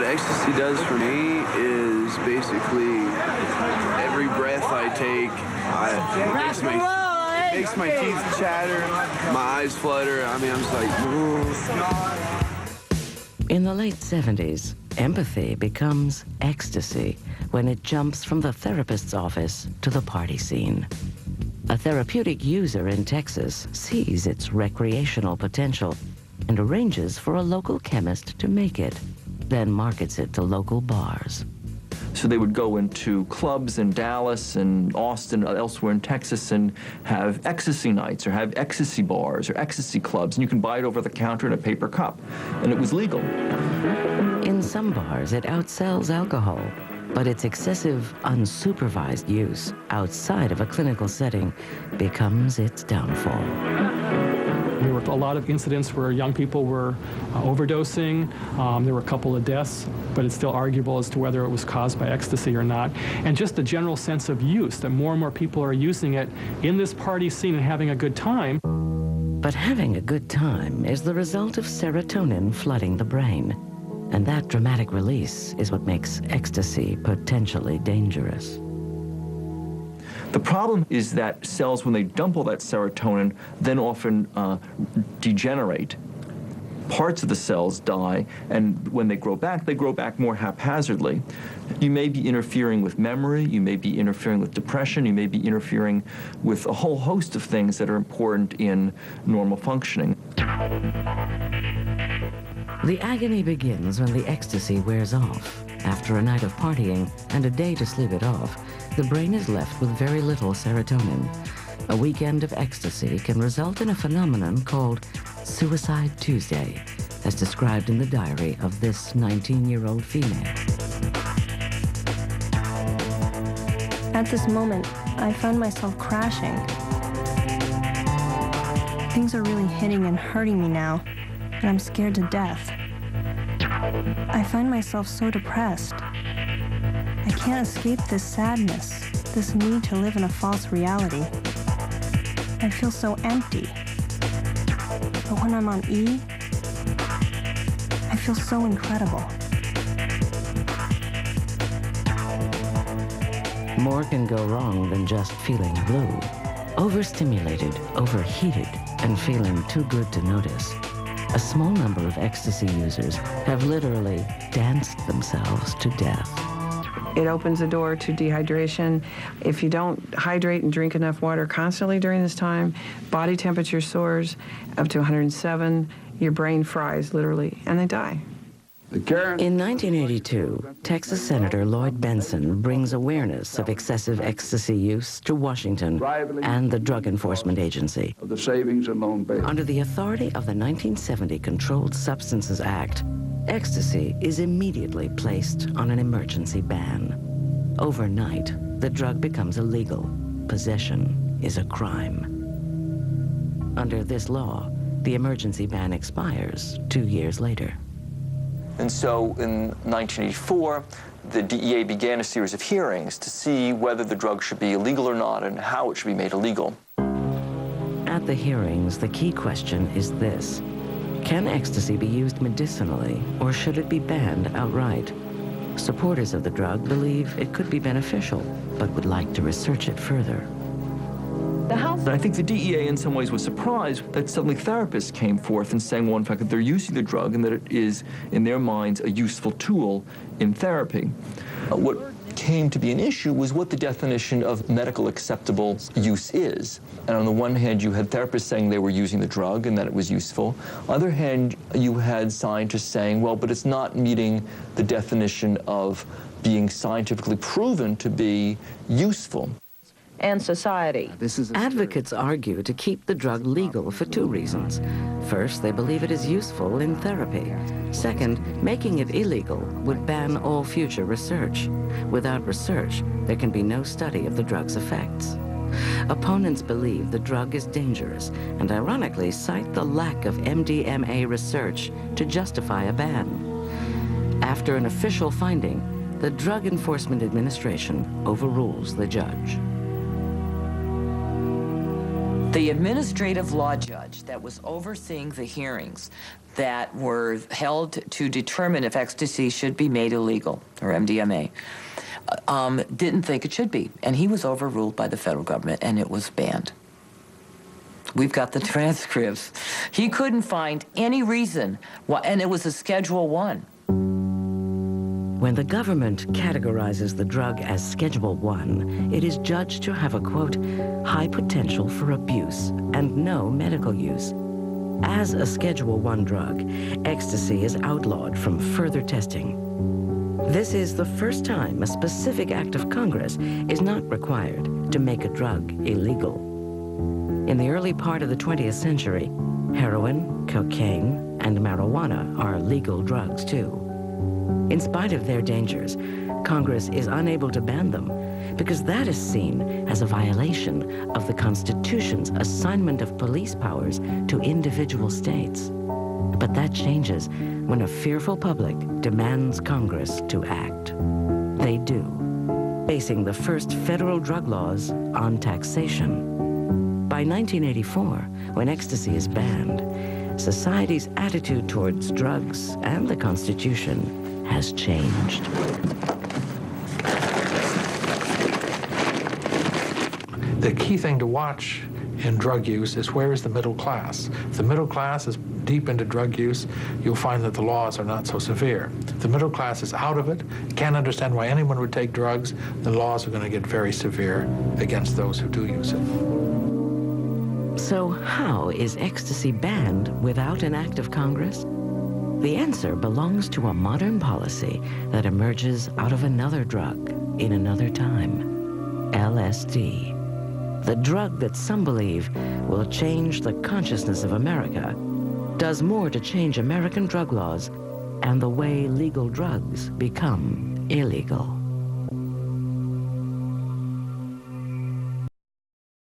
ecstasy does for me is basically every breath I take, it makes my teeth chatter, my eyes flutter. I mean, I'm just like, ooh. In the late 70s, empathy becomes ecstasy when it jumps from the therapist's office to the party scene. A therapeutic user in Texas sees its recreational potential and arranges for a local chemist to make it, then markets it to local bars. So they would go into clubs in Dallas and Austin, elsewhere in Texas, and have ecstasy nights or have ecstasy bars or ecstasy clubs, and you can buy it over the counter in a paper cup, and it was legal. In some bars, it outsells alcohol, but its excessive, unsupervised use outside of a clinical setting becomes its downfall. There were a lot of incidents where young people were overdosing. There were a couple of deaths, but it's still arguable as to whether it was caused by ecstasy or not. And just the general sense of use, that more and more people are using it in this party scene and having a good time. But having a good time is the result of serotonin flooding the brain. And that dramatic release is what makes ecstasy potentially dangerous. The problem is that cells, when they dump all that serotonin, then often degenerate. Parts of the cells die, and when they grow back more haphazardly. You may be interfering with memory, you may be interfering with depression, you may be interfering with a whole host of things that are important in normal functioning. The agony begins when the ecstasy wears off. After a night of partying and a day to sleep it off, the brain is left with very little serotonin. A weekend of ecstasy can result in a phenomenon called Suicide Tuesday, as described in the diary of this 19-year-old female. At this moment, I found myself crashing. Things are really hitting and hurting me now, and I'm scared to death. I find myself so depressed. I can't escape this sadness, this need to live in a false reality. I feel so empty. But when I'm on E, I feel so incredible. More can go wrong than just feeling blue. Overstimulated, overheated, and feeling too good to notice, a small number of ecstasy users have literally danced themselves to death. It opens the door to dehydration. If you don't hydrate and drink enough water constantly during this time, body temperature soars up to 107, your brain fries, literally, and they die. In 1982, Texas Senator Lloyd Bentsen brings awareness of excessive ecstasy use to Washington and the Drug Enforcement Agency. Under the authority of the 1970 Controlled Substances Act, ecstasy is immediately placed on an emergency ban. Overnight, the drug becomes illegal. Possession is a crime. Under this law, the emergency ban expires 2 years later. And so in 1984, the DEA began a series of hearings to see whether the drug should be illegal or not and how it should be made illegal. At the hearings, the key question is this: can ecstasy be used medicinally, or should it be banned outright? Supporters of the drug believe it could be beneficial, but would like to research it further. I think the DEA in some ways was surprised that suddenly therapists came forth and saying, well, in fact, that they're using the drug and that it is, in their minds, a useful tool in therapy. What came to be an issue was what the definition of medical acceptable use is. And on the one hand, you had therapists saying they were using the drug and that it was useful. On the other hand, you had scientists saying, well, but it's not meeting the definition of being scientifically proven to be useful. And society. Advocates argue to keep the drug legal for two reasons. First, they believe it is useful in therapy. Second, making it illegal would ban all future research. Without research, there can be no study of the drug's effects. Opponents believe the drug is dangerous and ironically cite the lack of MDMA research to justify a ban. After an official finding, the Drug Enforcement Administration overrules the judge. The administrative law judge that was overseeing the hearings that were held to determine if ecstasy should be made illegal, or MDMA, didn't think it should be. And he was overruled by the federal government, and it was banned. We've got the transcripts. He couldn't find any reason why, and it was a Schedule I. When the government categorizes the drug as Schedule I, it is judged to have a, quote, high potential for abuse and no medical use. As a Schedule I drug, ecstasy is outlawed from further testing. This is the first time a specific act of Congress is not required to make a drug illegal. In the early part of the 20th century, heroin, cocaine, and marijuana are legal drugs too. In spite of their dangers, Congress is unable to ban them because that is seen as a violation of the Constitution's assignment of police powers to individual states. But that changes when a fearful public demands Congress to act. They do, basing the first federal drug laws on taxation. By 1984, when ecstasy is banned, society's attitude towards drugs and the Constitution has changed. The key thing to watch in drug use is where is the middle class. If the middle class is deep into drug use, you'll find that the laws are not so severe. If the middle class is out of it, can't understand why anyone would take drugs, the laws are going to get very severe against those who do use it. So how is ecstasy banned without an act of Congress? The answer belongs to a modern policy that emerges out of another drug in another time, LSD. The drug that some believe will change the consciousness of America does more to change American drug laws and the way legal drugs become illegal.